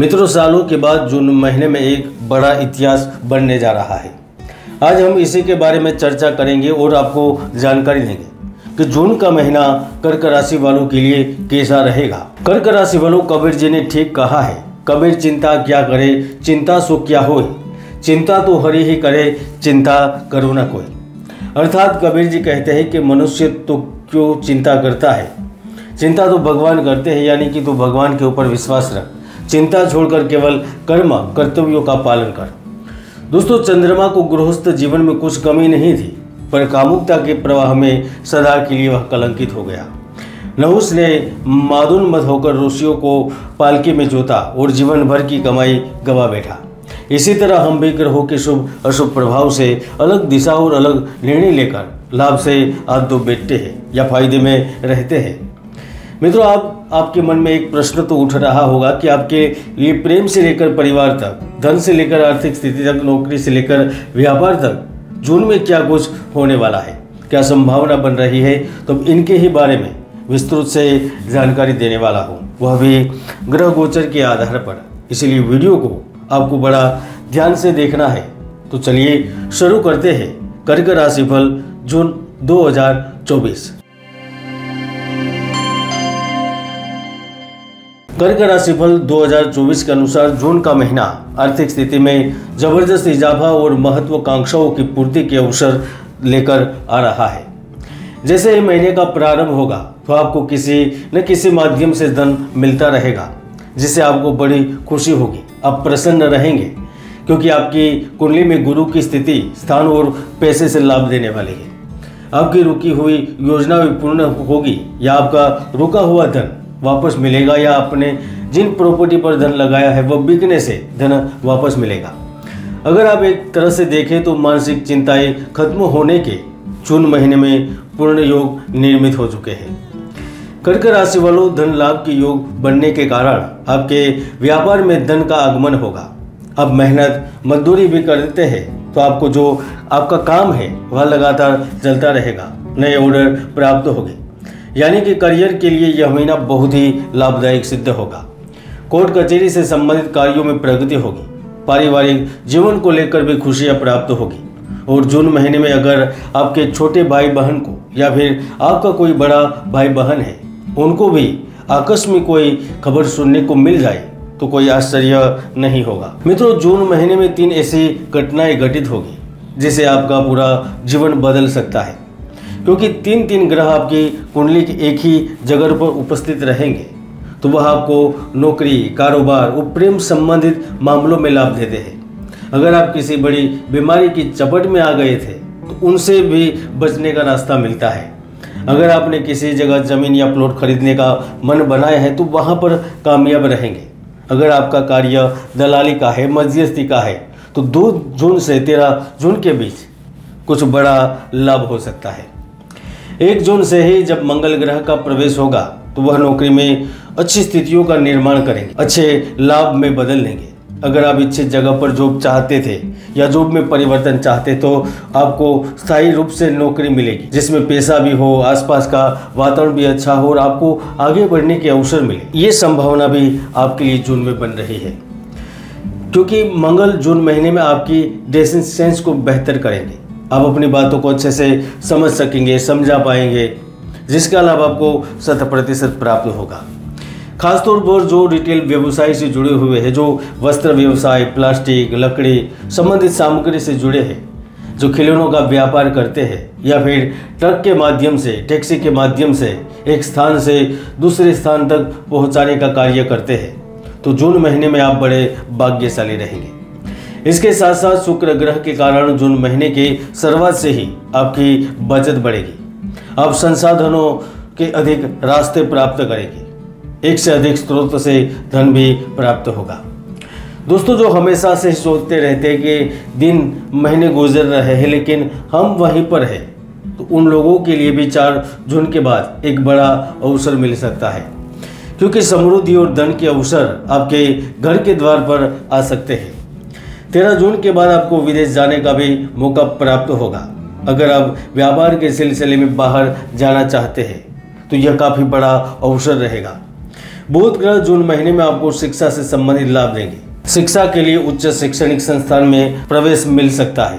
मित्रों, सालों के बाद जून महीने में एक बड़ा इतिहास बनने जा रहा है। आज हम इसी के बारे में चर्चा करेंगे और आपको जानकारी देंगे कि जून का महीना कर्क राशि वालों के लिए कैसा रहेगा। कर्क राशि वालों, कबीर जी ने ठीक कहा है, कबीर चिंता क्या करे, चिंता सो क्या होए, चिंता तो हरि ही करे, चिंता करो न कोई। अर्थात कबीर जी कहते हैं कि मनुष्य तो क्यों चिंता करता है, चिंता तो भगवान करते हैं, यानी कि तू भगवान के ऊपर विश्वास रख, चिंता छोड़कर केवल कर्म कर्तव्यों का पालन कर। दोस्तों, चंद्रमा को गृहस्थ जीवन में कुछ कमी नहीं थी, पर कामुकता के प्रवाह में सदा के लिए वह कलंकित हो गया। नहुस ने मादोन्मत्त होकर ऋषियों को पालकी में जोता और जीवन भर की कमाई गवा बैठा। इसी तरह हम भी ग्रहों के शुभ अशुभ प्रभाव से अलग दिशा और अलग निर्णय लेकर लाभ से हाथ धो बैठते हैं या फायदे में रहते हैं। मित्रों, आपके मन में एक प्रश्न तो उठ रहा होगा कि आपके लिए प्रेम से लेकर परिवार तक, धन से लेकर आर्थिक स्थिति तक, नौकरी से लेकर व्यापार तक जून में क्या कुछ होने वाला है, क्या संभावना बन रही है। तो इनके ही बारे में विस्तृत से जानकारी देने वाला हूँ, वह भी ग्रह गोचर के आधार पर। इसलिए वीडियो को आपको बड़ा ध्यान से देखना है। तो चलिए शुरू करते हैं कर्क राशिफल जून 2024। कर्क राशिफल 2024 के अनुसार जून का महीना आर्थिक स्थिति में जबरदस्त इजाफा और महत्वाकांक्षाओं की पूर्ति के अवसर लेकर आ रहा है। जैसे ही महीने का प्रारंभ होगा तो आपको किसी न किसी माध्यम से धन मिलता रहेगा, जिससे आपको बड़ी खुशी होगी। आप प्रसन्न रहेंगे क्योंकि आपकी कुंडली में गुरु की स्थिति स्थान और पैसे से लाभ देने वाली है। आपकी रुकी हुई योजना भी पूर्ण होगी, या आपका रुका हुआ धन वापस मिलेगा, या आपने जिन प्रॉपर्टी पर धन लगाया है वह बिकने से धन वापस मिलेगा। अगर आप एक तरह से देखें तो मानसिक चिंताएं खत्म होने के जून महीने में पूर्ण योग निर्मित हो चुके हैं। कर्क राशि वालों, धन लाभ के योग बनने के कारण आपके व्यापार में धन का आगमन होगा। आप मेहनत मजदूरी भी करते हैं तो आपको जो आपका काम है वह लगातार चलता रहेगा, नए ऑर्डर प्राप्त होंगे, यानी कि करियर के लिए यह महीना बहुत ही लाभदायक सिद्ध होगा। कोर्ट कचहरी से संबंधित कार्यों में प्रगति होगी। पारिवारिक जीवन को लेकर भी खुशियां प्राप्त होगी। और जून महीने में अगर आपके छोटे भाई बहन को या फिर आपका कोई बड़ा भाई बहन है उनको भी आकस्मिक कोई खबर सुनने को मिल जाए तो कोई आश्चर्य नहीं होगा। मित्रों, जून महीने में 3 ऐसी घटनाएं घटित होगी जिससे आपका पूरा जीवन बदल सकता है, क्योंकि 3 ग्रह आपकी कुंडली की एक ही जगह पर उपस्थित रहेंगे तो वह आपको नौकरी, कारोबार और प्रेम संबंधित मामलों में लाभ देते हैं। अगर आप किसी बड़ी बीमारी की चपेट में आ गए थे तो उनसे भी बचने का रास्ता मिलता है। अगर आपने किसी जगह जमीन या प्लॉट खरीदने का मन बनाया है तो वहाँ पर कामयाब रहेंगे। अगर आपका कार्य दलाली का है, मध्यस्थी का है, तो 2 जून से 13 जून के बीच कुछ बड़ा लाभ हो सकता है। 1 जून से ही जब मंगल ग्रह का प्रवेश होगा तो वह नौकरी में अच्छी स्थितियों का निर्माण करेंगे, अच्छे लाभ में बदल देंगे। अगर आप इच्छित जगह पर जॉब चाहते थे या जॉब में परिवर्तन चाहते तो आपको स्थायी रूप से नौकरी मिलेगी, जिसमें पैसा भी हो, आसपास का वातावरण भी अच्छा हो और आपको आगे बढ़ने के अवसर मिले। ये संभावना भी आपके लिए जून में बन रही है, क्योंकि मंगल जून महीने में आपकी ड्रेसिंग सेंस को बेहतर करेंगे। आप अपनी बातों को अच्छे से समझ सकेंगे, समझा पाएंगे, जिसका लाभ आपको 100% प्राप्त होगा। खासतौर पर जो रिटेल व्यवसाय से जुड़े हुए हैं, जो वस्त्र व्यवसाय, प्लास्टिक, लकड़ी संबंधित सामग्री से जुड़े हैं, जो खिलौनों का व्यापार करते हैं या फिर ट्रक के माध्यम से, टैक्सी के माध्यम से एक स्थान से दूसरे स्थान तक पहुंचाने का कार्य करते हैं, तो जून महीने में आप बड़े भाग्यशाली रहेंगे। इसके साथ साथ शुक्र ग्रह के कारण जून महीने के शुरुआत से ही आपकी बचत बढ़ेगी। आप संसाधनों के अधिक रास्ते प्राप्त करेंगे, एक से अधिक स्रोत से धन भी प्राप्त होगा। दोस्तों, जो हमेशा से सोचते रहते हैं कि दिन महीने गुजर रहे हैं लेकिन हम वहीं पर हैं, तो उन लोगों के लिए भी 4 जून के बाद एक बड़ा अवसर मिल सकता है, क्योंकि समृद्धि और धन के अवसर आपके घर के द्वार पर आ सकते हैं। 13 जून के बाद आपको विदेश जाने का भी मौका प्राप्त होगा। अगर आप व्यापार के सिलसिले में बाहर जाना चाहते हैं तो यह काफ़ी बड़ा अवसर रहेगा। बुध ग्रह जून महीने में आपको शिक्षा से संबंधित लाभ देंगे। शिक्षा के लिए उच्च शैक्षणिक संस्थान में प्रवेश मिल सकता है।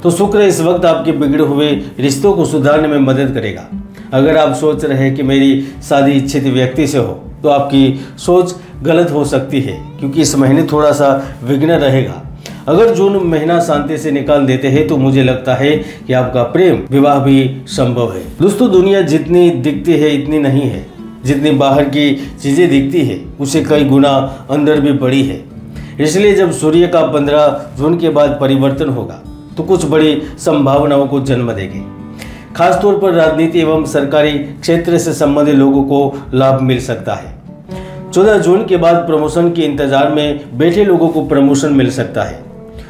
तो शुक्र इस वक्त आपके बिगड़े हुए रिश्तों को सुधारने में मदद करेगा। अगर आप सोच रहे हैं कि मेरी शादी इच्छित व्यक्ति से हो, तो आपकी सोच गलत हो सकती है, क्योंकि इस महीने थोड़ा सा विघ्न रहेगा। अगर जून महीना शांति से निकाल देते हैं तो मुझे लगता है कि आपका प्रेम विवाह भी संभव है। दोस्तों, दुनिया जितनी दिखती है इतनी नहीं है। जितनी बाहर की चीजें दिखती है उसे कई गुना अंदर भी बड़ी है। इसलिए जब सूर्य का 15 जून के बाद परिवर्तन होगा तो कुछ बड़ी संभावनाओं को जन्म देगी। खासतौर पर राजनीति एवं सरकारी क्षेत्र से संबंधित लोगों को लाभ मिल सकता है। 14 जून के बाद प्रमोशन के इंतजार में बैठे लोगों को प्रमोशन मिल सकता है।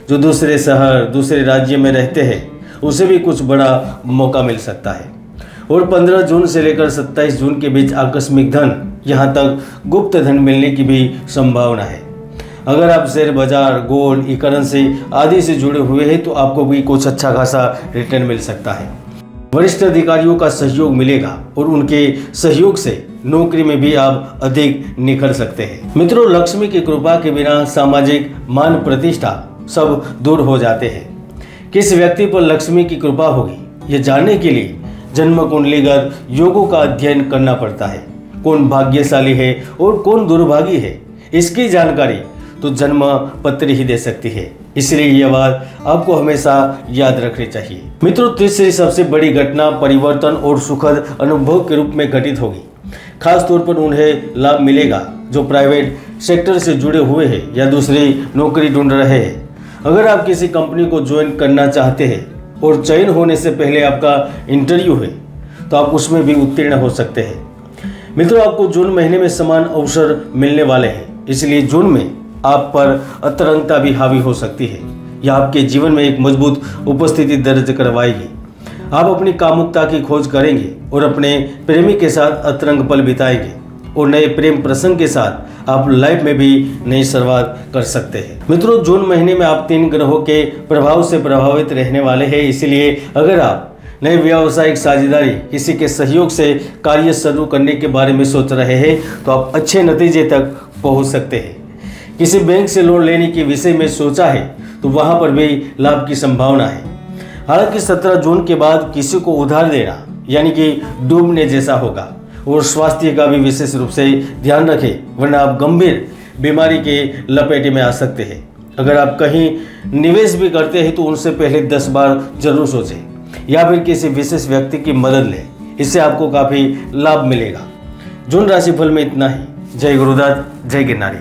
जो दूसरे शहर, दूसरे राज्य में रहते हैं उसे भी कुछ बड़ा मौका मिल सकता है। और 15 जून से लेकर 27 जून के बीच आकस्मिक धन, यहाँ तक गुप्त धन मिलने की भी संभावना है। अगर आप शेयर बाजार, गोल्ड, ई करेंसी आदि से जुड़े हुए हैं तो आपको भी कुछ अच्छा खासा रिटर्न मिल सकता है। वरिष्ठ अधिकारियों का सहयोग मिलेगा और उनके सहयोग से नौकरी में भी आप अधिक निखर सकते हैं। मित्रों, लक्ष्मी की कृपा के बिना सामाजिक मान प्रतिष्ठा सब दूर हो जाते हैं। किस व्यक्ति पर लक्ष्मी की कृपा होगी ये जानने के लिए जन्म कुंडलीगत योगों का अध्ययन करना पड़ता है। कौन भाग्यशाली है और कौन दुर्भागी है, इसकी जानकारी तो जन्म पत्र ही दे सकती है। इसलिए यह बात आपको हमेशा याद रखनी चाहिए। मित्रों, तीसरी सबसे बड़ी घटना परिवर्तन और सुखद अनुभव के रूप में घटित होगी। खास तौर पर उन्हें लाभ मिलेगा जो प्राइवेट सेक्टर से जुड़े हुए हैं या दूसरी नौकरी ढूंढ रहे हैं। अगर आप किसी कंपनी को ज्वाइन करना चाहते हैं और चयन होने से पहले आपका इंटरव्यू है तो आप उसमें भी उत्तीर्ण हो सकते हैं। मित्रों, आपको जून महीने में समान अवसर मिलने वाले हैं। इसलिए जून में आप पर अतरंगता भी हावी हो सकती है। यह आपके जीवन में एक मजबूत उपस्थिति दर्ज करवाएगी। आप अपनी कामुकता की खोज करेंगे और अपने प्रेमी के साथ अतरंग पल बिताएंगे और नए प्रेम प्रसंग के साथ आप लाइफ में भी नई शुरुआत कर सकते हैं। मित्रों, जून महीने में आप 3 ग्रहों के प्रभाव से प्रभावित रहने वाले हैं। इसलिए अगर आप नए व्यावसायिक साझेदारी, किसी के सहयोग से कार्य शुरू करने के बारे में सोच रहे हैं तो आप अच्छे नतीजे तक पहुंच सकते हैं। किसी बैंक से लोन लेने के विषय में सोचा है तो वहां पर भी लाभ की संभावना है। हालांकि 17 जून के बाद किसी को उधार देना यानी कि डूबने जैसा होगा। और स्वास्थ्य का भी विशेष रूप से ध्यान रखें, वरना आप गंभीर बीमारी के लपेटे में आ सकते हैं। अगर आप कहीं निवेश भी करते हैं तो उनसे पहले 10 बार जरूर सोचें या फिर किसी विशेष व्यक्ति की मदद लें। इससे आपको काफ़ी लाभ मिलेगा। जून राशिफल में इतना ही। जय गुरुदत्त, जय गिरनारी।